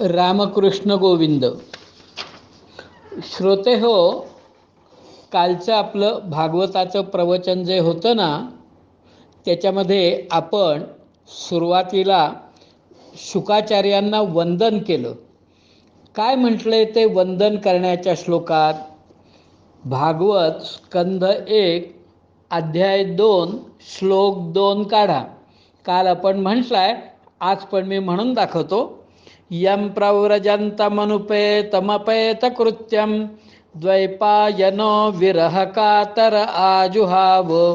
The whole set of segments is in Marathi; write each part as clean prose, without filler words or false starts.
रामकृष्ण गोविंद. श्रोते हो, कालचं आपलं भागवताचं प्रवचन जे होतं ना, त्याच्यामध्ये आपण सुरुवातीला शुकाचार्यांना वंदन केलं. काय म्हटलंय ते वंदन करण्याच्या श्लोकात? भागवत स्कंध 1 अध्याय 2 श्लोक 2 काढा. काल आपण म्हटलाय, आज पण मी म्हणून दाखवतो. यम प्रव्रजन्तमनुपेतमपेत कृत्यम द्वैपायनो विरह कातर आजुहाव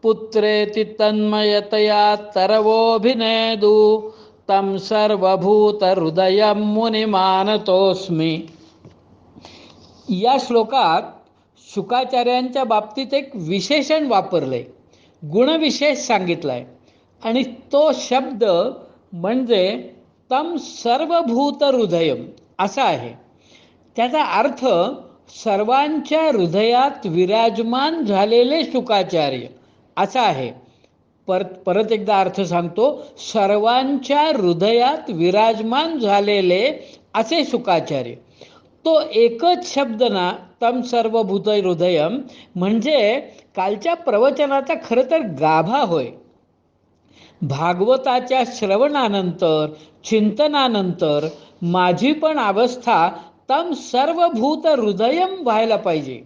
पुत्रेति तन्मयतया तरवोभिनेदु तम सर्वभूत हृदय मुनिमानतोस्मि. या श्लोकात शुकाचार्यांच्या बाबतीत एक विशेषण वापरलंय, गुणविशेष सांगितलाय, आणि तो शब्द म्हणजे तम सर्वभूत हृदयम असा आहे. त्याचा अर्थ सर्वांच्या हृदयात विराजमान झालेले शुकाचार्य असा आहे. परत एकदा अर्थ सांगतो, सर्वांच्या हृदयात विराजमान झालेले असे शुकाचार्य. तो एकच शब्द ना, तम सर्वभूत हृदयम, म्हणजे कालच्या प्रवचनाचा खरं तर गाभा होय. भागवताच्या श्रवणानंतर, चिंतनानंतर माझी पण अवस्था तम सर्वभूत हृदयम व्हायला पाहिजे.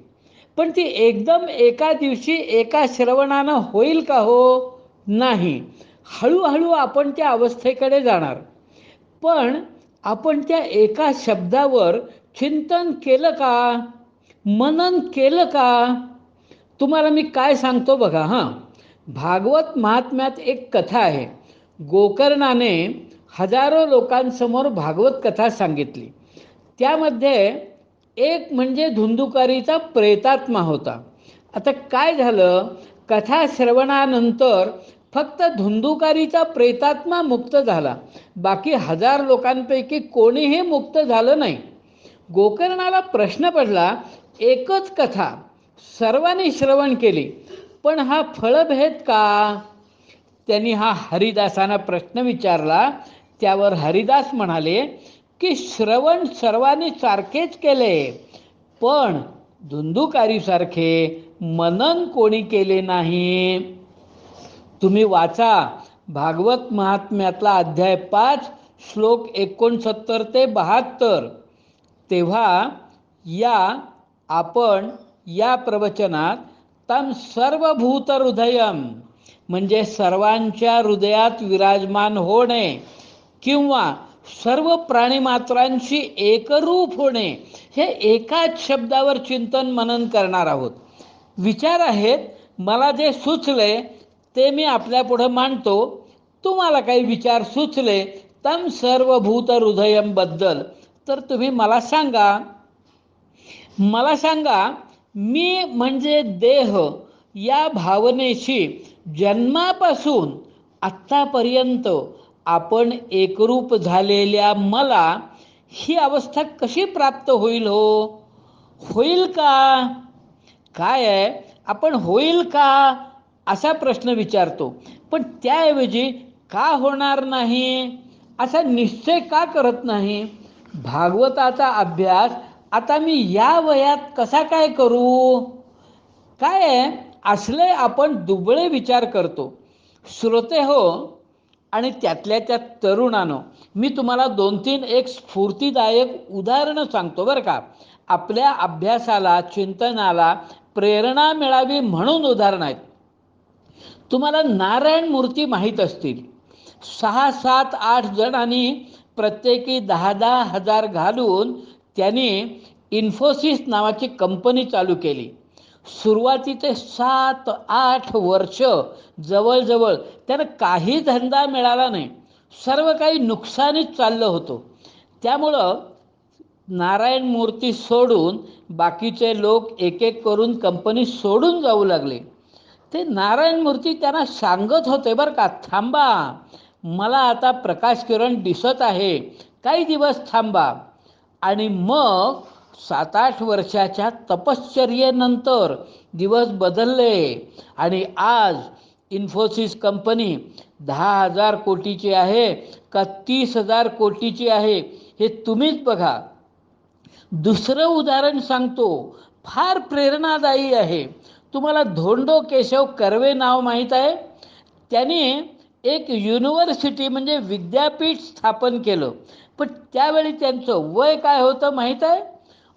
पण ती एकदम एका दिवशी एका श्रवणानं होईल का हो? नाही. हळूहळू आपण त्या अवस्थेकडे जाणार. पण आपण त्या एका शब्दावर चिंतन केलं का? मनन केलं का? तुम्हाला मी काय सांगतो बघा. भागवत महात्म्यात एक कथा आहे. गोकर्णाने हजारो लोकांसमोर भागवत कथा सांगितली. त्यामध्ये एक म्हणजे धुंदुकारीचा प्रेतात्मा होता. आता काय झालं, कथा श्रवणानंतर फक्त धुंदुकारीचा प्रेतात्मा मुक्त झाला, बाकी 1000 लोकांपैकी कोणीही मुक्त झालं नाही. गोकर्णाला प्रश्न पडला, एकच कथा सर्वांनी श्रवण केली, पण हा फळभेद का? त्यांनी हा हरिदासांना प्रश्न विचारला. त्यावर हरिदास म्हणाले की श्रवण सर्वांनी सारखेच केले, पण धुंदुकारीसारखे मनन कोणी केले नाही. तुम्ही वाचा भागवत महात्म्यातला अध्याय 5 श्लोक 69 ते 72. तेव्हा आपण या प्रवचनात तम सर्वभूत हृदयम म्हणजे सर्वांच्या हृदयात विराजमान होणे किंवा सर्व प्राणीमात्रांशी एकरूप होणे, हे एकाच शब्दावर चिंतन मनन करणार आहोत. विचार आहेत, मला जे सुचले ते मी आपल्या पुढं मांडतो. तुम्हाला काही विचार सुचले तम सर्वभूत हृदयम बद्दल तर तुम्ही मला सांगा. मी म्हणजे देह या भावनेशी जन्मापासून आत्तापर्यंत आपण एकरूप झालेल्या मला ही अवस्था कशी प्राप्त होईल हो? होईल का? काय आहे, आपण होईल का असा प्रश्न विचारतो. पण त्याऐवजी का होणार नाही असा निश्चय का करत नाही? भागवताचा अभ्यास आता मी या वयात कसा काय करू? काय आहे, असले आपण दुबळे विचार करतो. श्रोते हो, आणि त्यातल्या त्यात तरुणानो, मी तुम्हाला 2-3 एक स्फूर्तिदायक उदाहरणं सांगतो बरं का. आपल्या अभ्यासाला, चिंतनाला प्रेरणा मिळावी म्हणून उदाहरण आहेत. तुम्हाला नारायण मूर्ती माहीत असतील. 6, 7, 8 जणांनी प्रत्येकी 10-10 हजार घालून त्यांनी इन्फोसिस नावाची कंपनी चालू केली. सुरुवातीचे 7-8 वर्ष जवळजवळ त्यानं काही धंदा मिळाला नाही. सर्व काही नुकसानीच चाललं होतं. त्यामुळं नारायण मूर्ती सोडून बाकीचे लोक एक एक करून कंपनी सोडून जाऊ लागले. ते नारायण मूर्ती त्यांना सांगत होते बरं का, थांबा, मला आता प्रकाश किरण दिसत आहे, काही दिवस थांबा. आणि मग 7-8 वर्षाच्या तपश्चर्येनंतर दिवस बदलले आणि आज इन्फोसिस कंपनी 10,000 कोटीची आहे का 30,000 कोटीची आहे हे तुम्हीच बघा. दुसरं उदाहरण सांगतो, फार प्रेरणादायी आहे. तुम्हाला धोंडो केशव कर्वे नाव माहीत आहे? त्याने एक युनिव्हर्सिटी म्हणजे विद्यापीठ स्थापन केलं. पण त्यावेळी त्यांचं वय काय होतं माहीत आहे?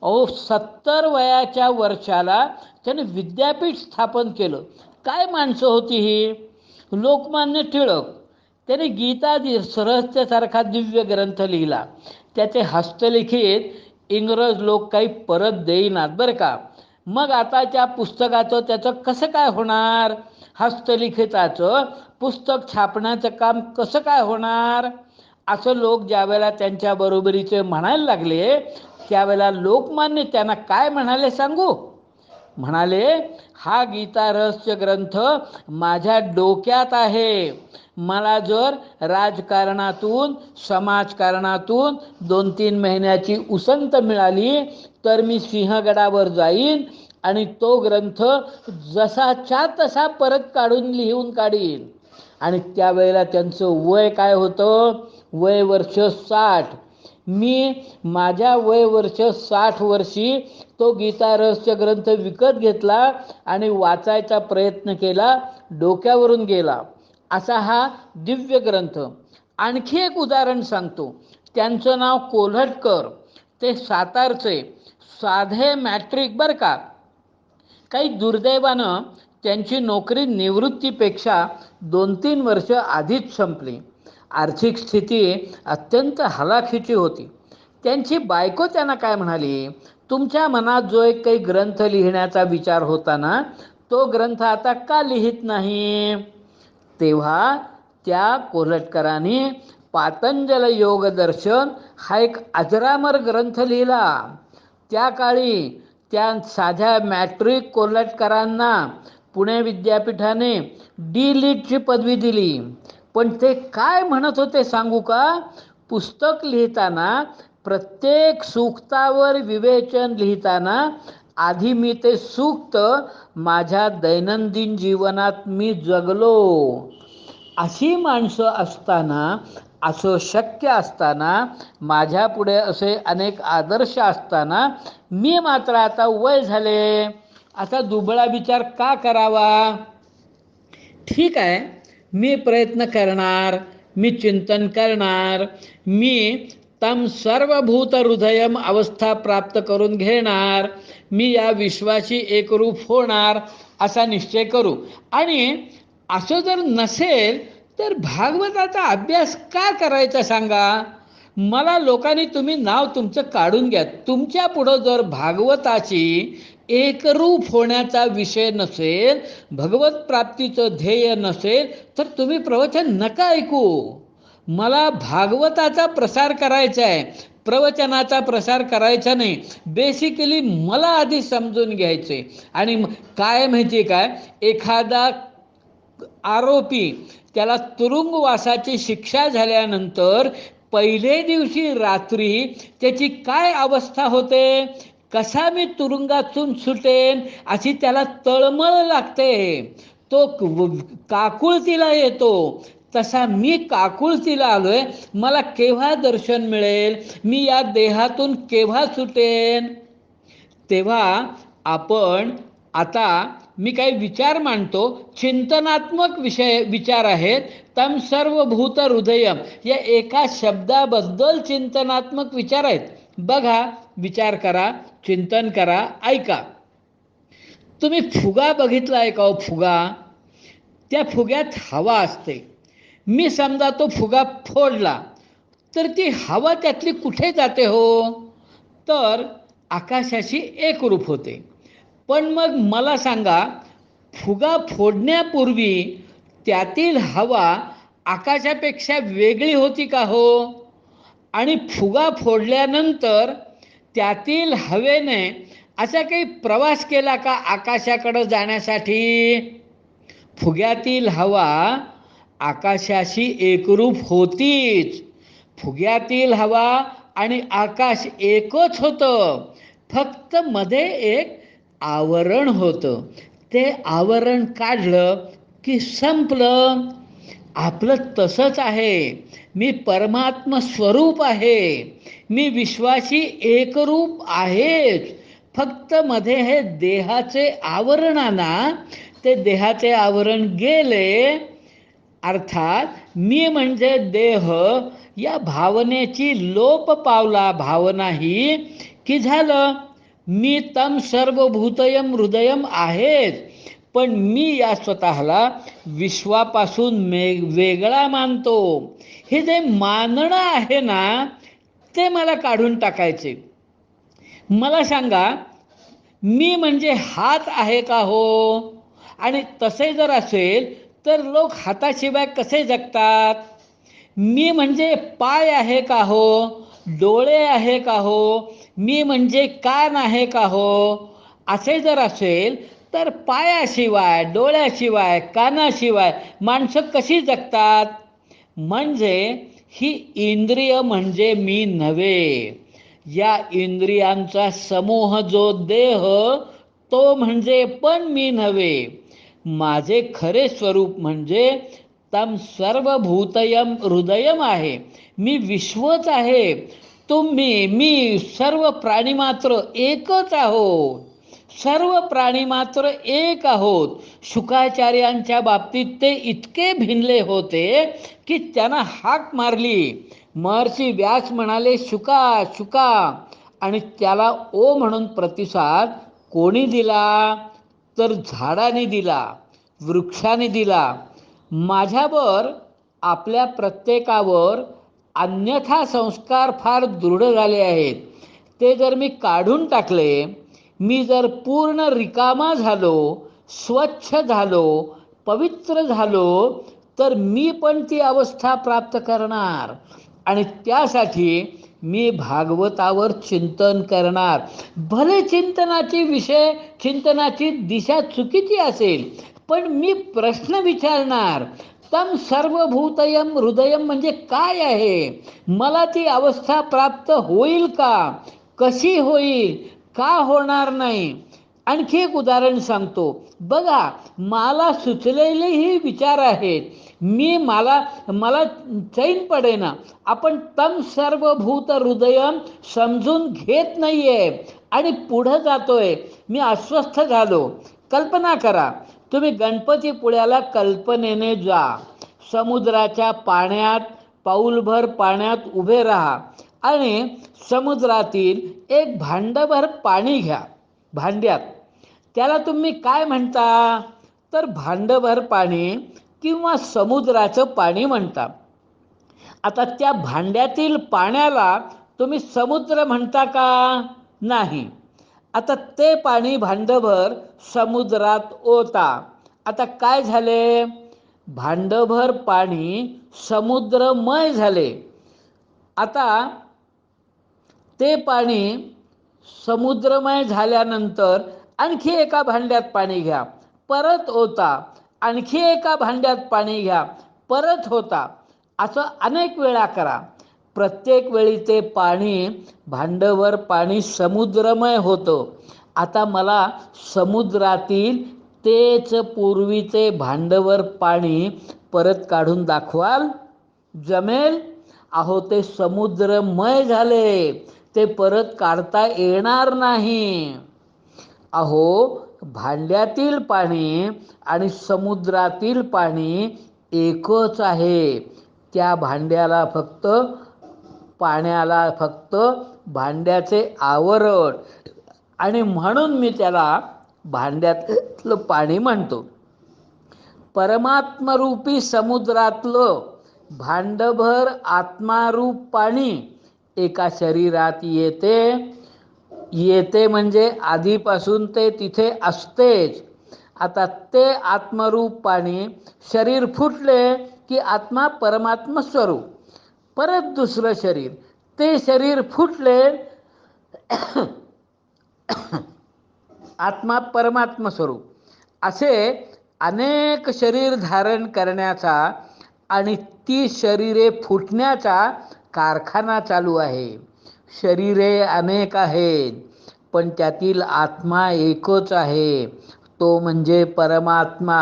70 वयाच्या वर्षाला त्याने विद्यापीठ स्थापन केलं. काय माणसं होती ही? लोकमान्य टिळक, त्याने गीता रहस्यासारखा दिव्य ग्रंथ लिहिला. त्याचे हस्तलिखित इंग्रज लोक काही परत देईनात बरं का. मग आता त्या पुस्तकाचं त्याचं कसं काय होणार? हस्तलिखिताचं पुस्तक छापण्याचं काम कसं काय होणार? असं लोक ज्यावेळेला त्यांच्या बरोबरीचे म्हणायला लागले, त्यावेळेला लोकमान्य त्यांना काय म्हणाले सांगू? म्हणाले, हा गीता रहस्य ग्रंथ माझ्या डोक्यात आहे. मला जर राजकारणातून समाजकारणातून 2-3 महिन्याची उसंत मिळाली तर मी सिंहगडावर जाईन आणि तो ग्रंथ जसाच्या तसा परत काढून लिहून काढीन. आणि त्यावेळेला त्यांचं वय काय होतं? वय वर्ष 60. मी माझ्या वय वर्ष 60 वर्षी तो गीता रहस्य ग्रंथ विकत घेतला आणि वाचायचा प्रयत्न केला, डोक्यावरून गेला. असा हा दिव्य ग्रंथ. आणखी एक उदाहरण सांगतो. त्यांचं नाव कोल्हटकर, ते सातारचे, साधे मॅट्रिक बरं का. काही दुर्दैवानं त्यांची नोकरी निवृत्तीपेक्षा 2-3 वर्ष आधीच संपली. आर्थिक स्थिती अत्यंत हलाखीची होती. त्यांची बायको त्यांना काय म्हणाली? तुमच्या मनात जो एक काही ग्रंथ लिहिण्याचा विचार होता ना, तो ग्रंथ आता का लिहित नाही? तेव्हा त्या कोल्हटकरांनी पातंजल योगदर्शन हा एक अजरामर ग्रंथ लिहिला. त्या काळी त्या साध्या मॅट्रिक कोल्हटकरांना पुणे विद्यापीठाने डी.लिटची पदवी दिली. पण ते काय म्हणत होते सांगू का? पुस्तक लिहिताना प्रत्येक सूक्तावर विवेचन लिहिताना आधी मी ते सूक्त माझ्या दैनंदिन जीवनात मी जगलो. अशी माणसं असताना, असं शक्य असताना, माझ्यापुढे असे अनेक आदर्श असताना मी मात्र आता वय झाले, आता दुबळा विचार का करावा? ठीक आहे, मी प्रयत्न करणार, मी चिंतन करणार, मी तम सर्वभूत हृदयम अवस्था प्राप्त करून घेणार, मी या विश्वाशी एकरूप होणार असा निश्चय करू. आणि असं जर नसेल तर भागवताचा अभ्यास का करायचा सांगा? मला लोकांनी तुम्ही नाव तुमचं काढून घ्या. तुमच्या पुढं जर भागवताची एकरूप होण्याचा विषय नसेल, भगवत प्राप्तीचं ध्येय नसेल, तर तुम्ही प्रवचन नका ऐकू. मला भागवताचा प्रसार करायचा आहे, प्रवचनाचा प्रसार करायचा नाही. बेसिकली मला आधी समजून घ्यायचे. आणि काय माहिती काय, एखादा आरोपी, त्याला तुरुंगवासाची शिक्षा झाल्यानंतर पहिले दिवशी रात्री त्याची काय अवस्था होते? कसा मी तुरुंगातून सुटेन अशी त्याला तळमळ लागते. तो काकुळतीला येतो. तसा मी काकुळतीला आलोय. मला केव्हा दर्शन मिळेल? मी या देहातून केव्हा सुटेन? तेव्हा आपण आता मी काही विचार मांडतो, चिंतनात्मक विचार आहेत. तम सर्वभूत हृदयम या एका शब्दाबद्दल चिंतनात्मक विचार आहेत. बघा, विचार करा, चिंतन करा, ऐका. तुम्ही फुगा बघितला आहे का? फुगा, त्या फुग्यात हवा असते. मी समजा तो फुगा फोडला तर ती हवा त्यातली कुठे जाते हो? तर आकाशाशी एकरूप होते. पण मग मला सांगा, फुगा फोडण्यापूर्वी त्यातील हवा आकाशापेक्षा वेगळी होती का हो? आणि फुगा फोडल्यानंतर त्यातील हवेने असा काही प्रवास केला का आकाशाकडे जाण्यासाठी? फुग्यातील हवा आकाशाशी एकरूप होतीच. फुग्यातील हवा आणि आकाश एकच होतं, फक्त मध्ये एक आवरण होतं. ते आवरण काढलं की संपलं. आपलं तसंच आहे. मी परमात्म स्वरूप आहे. मी विश्वाशी एकरूप आहेच. फक्त मध्ये हे देहाचे आवरण ना, ते देहाचे आवरण गेले, अर्थात मी म्हणजे देह या भावनेची लोप पावला भावना ही, की झालं मी तम सर्वभूतयम हृदयम आहेच. पण मी या स्वतःला विश्वापासून वेगळा मानतो. हे जे मानणं आहे ना, ते मला काढून टाकायचे. मला सांगा, मी म्हणजे हात आहे का हो? आणि तसे जर असेल तर लोक हाताशिवाय कसे जगतात? मी म्हणजे पाय आहे का हो? डोळे आहे का हो? मी म्हणजे कान आहे का हो? असे जर असेल तर पायाशिवाय, डोळ्याशिवाय, कानाशिवाय माणसं कशी जगतात? म्हणजे ही इंद्रिय म्हणजे मी नव्हे. या इंद्रियांचा समूह जो देह, तो म्हणजे पण मी नव्हे. माझे खरे स्वरूप म्हणजे तम सर्वभूतयम हृदयम आहे. मी विश्वच आहे. तुम्ही, मी, सर्व प्राणीमात्र एकच आहोत. सर्व प्राणी मात्र एक आहोत. शुकाचार्यांच्या बाबतीत ते इतके भिनले होते की त्यांना हाक मारली. महर्षी व्यास म्हणाले, शुका शुका, आणि त्याला ओ म्हणून प्रतिसाद कोणी दिला? तर झाडाने दिला, वृक्षाने दिला. माझ्यावर, आपल्या प्रत्येकावर अन्यथा संस्कार फार दृढ झाले आहेत. ते जर मी काढून टाकले, मी जर पूर्ण रिकामा झालो, स्वच्छ झालो, पवित्र झालो, तर मी पण ती अवस्था प्राप्त करणार. आणि त्यासाठी मी भागवतावर चिंतन करणार. भले चिंतनाची दिशा चुकीची असेल, पण मी प्रश्न विचारणार. तम सर्वभूतयम हृदयम म्हणजे काय आहे? मला ती अवस्था प्राप्त होईल का? कशी होईल? का होणार नाही? आणखी एक उदाहरण सांगतो. बघा, मला सुचलेलेही विचार आहेत. मला मला चैन पडेना. आपण तम सर्वभूत हृदयम समजून घेत नाहीये आणि पुढं जातोय. मी अस्वस्थ झालो. कल्पना करा, तुम्ही गणपतीपुळ्याला कल्पनेने जा. समुद्राच्या पाण्यात, पाऊलभर पाण्यात उभे राहा आणि समुद्रातील एक भांडभर पाणी घ्या. भांड्यात त्याला तुम्ही काय म्हणता? तर भांडभर पाणी किंवा समुद्राचं पाणी म्हणता. आता त्या भांड्यातील पाण्याला तुम्ही समुद्र म्हणता का? नाही. आता ते पाणी भांडभर समुद्रात ओता. आता काय झाले? भांडभर पाणी समुद्रमय झाले. आता ते पाणी समुद्रमय झाल्यानंतर आणखी एका भांड्यात पाणी घ्या, परत ओता. आणखी एका भांड्यात पाणी घ्या, परत होता. असं अनेक वेळा करा. प्रत्येक वेळी ते पाणी, भांडभर पाणी समुद्रमय होतं. आता मला समुद्रातील तेच पूर्वीचे भांडभर पाणी परत काढून दाखवाल? जमेल? अहो, ते समुद्रमय झाले. ते परत काढता येणार नाही. अहो, भांड्यातील पाणी आणि समुद्रातील पाणी एकच आहे. त्या पाण्याला फक्त भांड्याचे आवरण, आणि म्हणून मी त्याला भांड्यातलं पाणी म्हणतो. परमात्मरूपी समुद्रातलं भांडभर आत्मारूप पाणी एका शरीरात येते म्हणजे आधीपासून ते तिथे असतेच. आता ते आत्मरूप पाणी, शरीर फुटले की आत्मा परमात्म स्वरूप, परत दुसरं शरीर, ते शरीर फुटले आत्मा परमात्म स्वरूप. असे अनेक शरीर धारण करण्याचा आणि ती शरीरे फुटण्याचा कारखाना चालू आहे. शरीरे अनेक आहेत, पण त्यातील आत्मा एकच आहे, तो म्हणजे परमात्मा.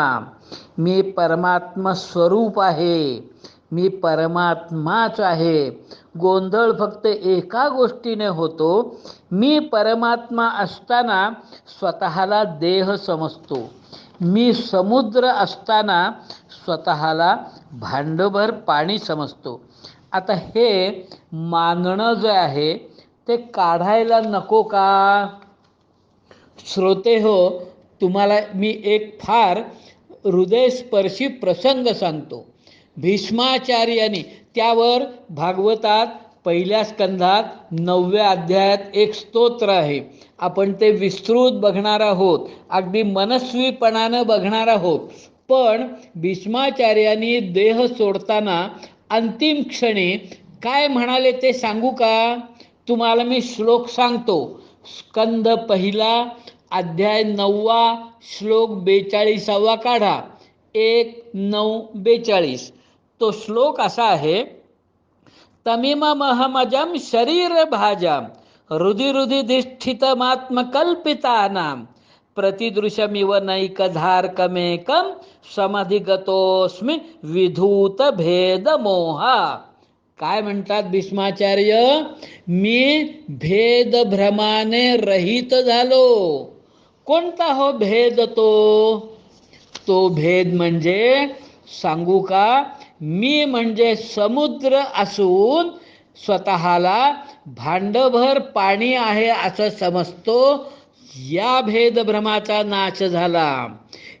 मी परमात्मा स्वरूप आहे, मी परमात्माच आहे. गोंधळ फक्त एका गोष्टीने होतो, मी परमात्मा असताना स्वतःला देह समजतो, मी समुद्र असताना स्वतःला भांडभर पाणी समजतो. आता हे मानणं जे आहे ते काढायला नको का? श्रोते हो, तुम्हाला मी एक फार हृदयस्पर्शी प्रसंग सांगतो. भीष्माचार्यांनी त्यावर भागवतात पहिल्या स्कंधात 9व्या अध्यायात एक स्तोत्र आहे. आपण ते विस्तृत बघणार आहोत, अगदी मनस्वीपणानं बघणार आहोत. पण भीष्माचार्यांनी देह सोडताना अंतिम क्षणी काय म्हणाले ते सांगू का? तुम्हाला मी श्लोक सांगतो. स्कंद पहिला अध्याय 9वा श्लोक 42वा काढा. 1:9-42. तो श्लोक असा आहे, तमिममहमजम शरीर भाजम हृदिहृदिधिष्ठितमात्मकल्पितानां प्रतिदृशमिव नैकधार्कमेकं समधिगतोस्मि विधूत भेद मोहा. काय म्हणतात भीष्माचार्य? मी भेदभ्रमाने रहित झालो. कोणता हो भेद तो? तो भेद म्हणजे सांगू का? मी म्हणजे समुद्र असून स्वतःला भांडभर पाणी आहे असं समजतो, या भेदभ्रमाचा नाश झाला.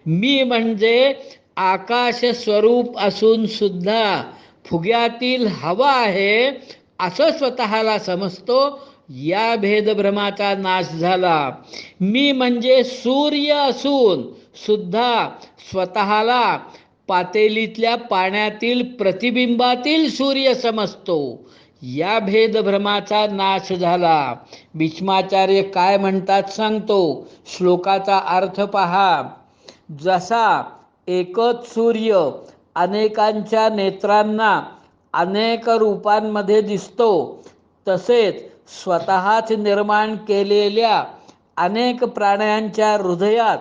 मी म्हणजे आकाश स्वरूप असून सुद्धा फुग्यातील हवा आहे असं स्वतःला समजतो, या भेदभ्रमाचा नाश झाला. मी म्हणजे सूर्य असून सुद्धा स्वतःला पातेलीतल्या पाण्यातील प्रतिबिंबातील सूर्य समजतो, या भेदभ्रमाचा नाश झाला. भीष्माचार्य काय म्हणतात सांगतो. श्लोकाचा अर्थ पहा. जसा एकच सूर्य अनेकांच्या नेत्रांना अनेक रूपांमध्ये दिसतो, तसेच स्वतःच निर्माण केलेल्या अनेक प्राण्यांच्या हृदयात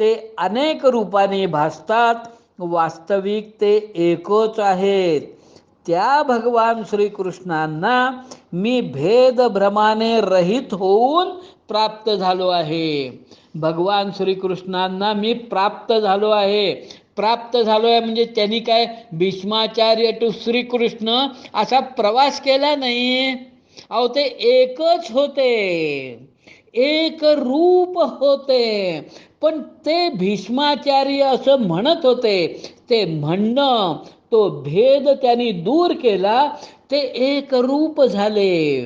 ते अनेक रूपाने भासतात. वास्तविक ते एकच आहेत. त्या भगवान श्रीकृष्णांना मी भेदभ्रमाने रहित होऊन प्राप्त झालो आहे. भगवान श्रीकृष्णांना मी प्राप्त झालो आहे. प्राप्त झालो आहे म्हणजे त्यांनी काय भीष्माचार्य टू श्रीकृष्ण असा प्रवास केला नाही. अहो, ते एकच होते, एक रूप होते. पण ते भीष्माचार्य असं म्हणत होते, ते म्हणणं, तो भेद त्यांनी दूर केला, ते एक रूप झाले.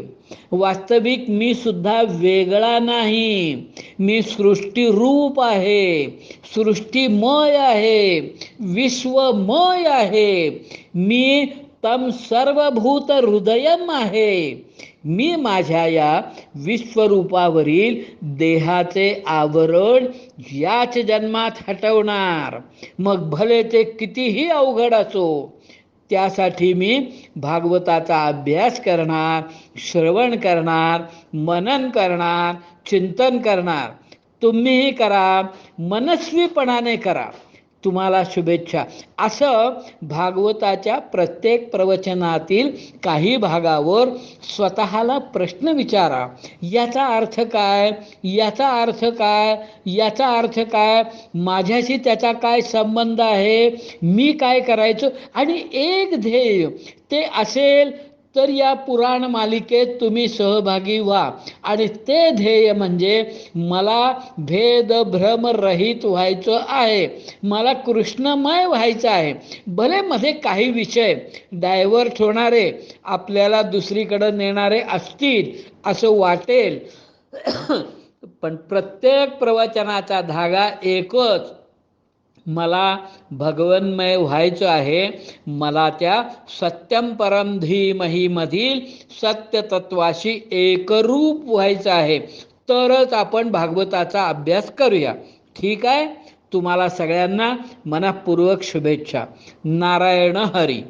वास्तविक मी सुद्धा वेगळा नाही, मी सृष्टी रूप आहे, सृष्टीमय आहे, विश्वमय आहे. मी तम सर्वभूत हृदयम आहे. मी माझ्या या विश्वरूपावरील देहाचे आवरण याच जन्मात हटवणार, मग भले ते कितीही अवघड असो. त्यासाठी मी भागवताचा अभ्यास करणार, श्रवण करणार, मनन करणार, चिंतन करणार. तुम्हीही करा, मनस्वीपणाने करा. तुम्हाला शुभेच्छा. असं भागवताच्या प्रत्येक प्रवचनातील काही भागावर स्वतःला प्रश्न विचारा. याचा अर्थ काय? याचा अर्थ काय? याचा अर्थ काय? माझ्याशी त्याचा काय संबंध आहे? मी काय करायचं? आणि एक ध्येय ते असेल तर या पुराण मालिकेत तुम्ही सहभागी व्हा. आणि ते ध्येय म्हणजे मला भेदभ्रम रहित व्हायचं आहे, मला कृष्णमय व्हायचं आहे. भले मध्ये काही विषय डायव्हर्ट होणारे, आपल्याला दुसरीकडे नेणारे असतील असं वाटेल, पण प्रत्येक प्रवचनाचा धागा एकच, मला भगवन्मय व्हायचं आहे. मला त्या सत्यम परम धीमही मधील सत्यतत्वाशी एकरूप व्हायचं आहे. तरच आपण भागवताचा अभ्यास करूया. ठीक आहे. तुम्हाला सगळ्यांना मनःपूर्वक शुभेच्छा. नारायण हरी.